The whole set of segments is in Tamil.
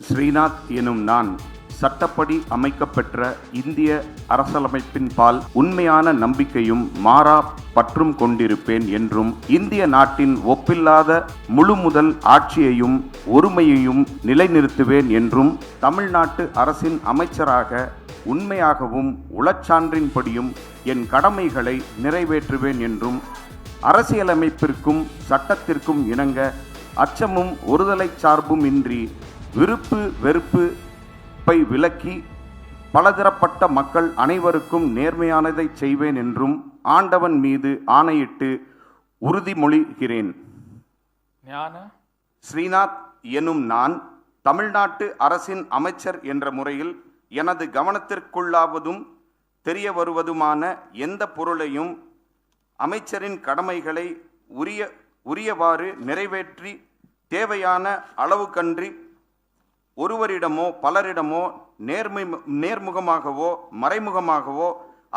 ஸ்ரீநாத் எனும் நான் சட்டப்படி அமைக்கப்பெற்ற இந்திய அரசியலமைப்பின் பால் உண்மையான நம்பிக்கையும் மாறா பற்றும் கொண்டிருப்பேன் என்றும் இந்திய நாட்டின் ஒப்பில்லாத முழுமுதல் ஆட்சியையும் ஒருமையையும் நிலைநிறுத்துவேன் என்றும் தமிழ்நாட்டு அரசின் அமைச்சராக உண்மையாகவும் உளச்சான்றின்படியும் என் கடமைகளை நிறைவேற்றுவேன் என்றும் அரசியலமைப்பிற்கும் சட்டத்திற்கும் இணங்க அச்சமும் ஒருதலை சார்பும் இன்றி விருப்பு வெறுப்பை விலக்கி பலதரப்பட்ட மக்கள் அனைவருக்கும் நேர்மையானதை செய்வேன் என்றும் ஆண்டவன் மீது ஆணையிட்டு உறுதிமொழிகிறேன். ஸ்ரீநாத் எனும் நான் தமிழ்நாட்டு அரசின் அமைச்சர் என்ற முறையில் எனது கவனத்திற்குள்ளாவதும் தெரிய வருவதுமான எந்த பொருளையும் அமைச்சரின் கடமைகளை உரியவாறு நிறைவேற்றி தேவையான அளவுக்கன்றி ஒருவரிடமோ பலரிடமோ நேர்முகமாகவோ மறைமுகமாகவோ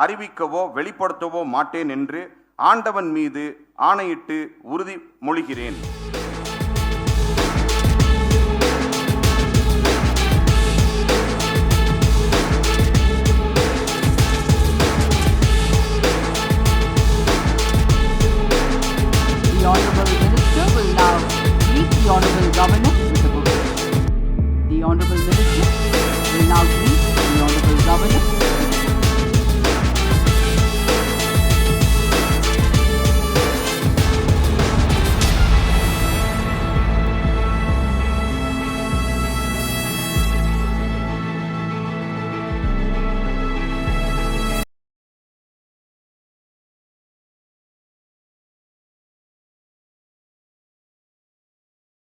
அறிவிக்கவோ வெளிப்படுத்தவோ மாட்டேன் என்று ஆண்டவன் மீது ஆணையிட்டு உறுதிமொழிகிறேன்.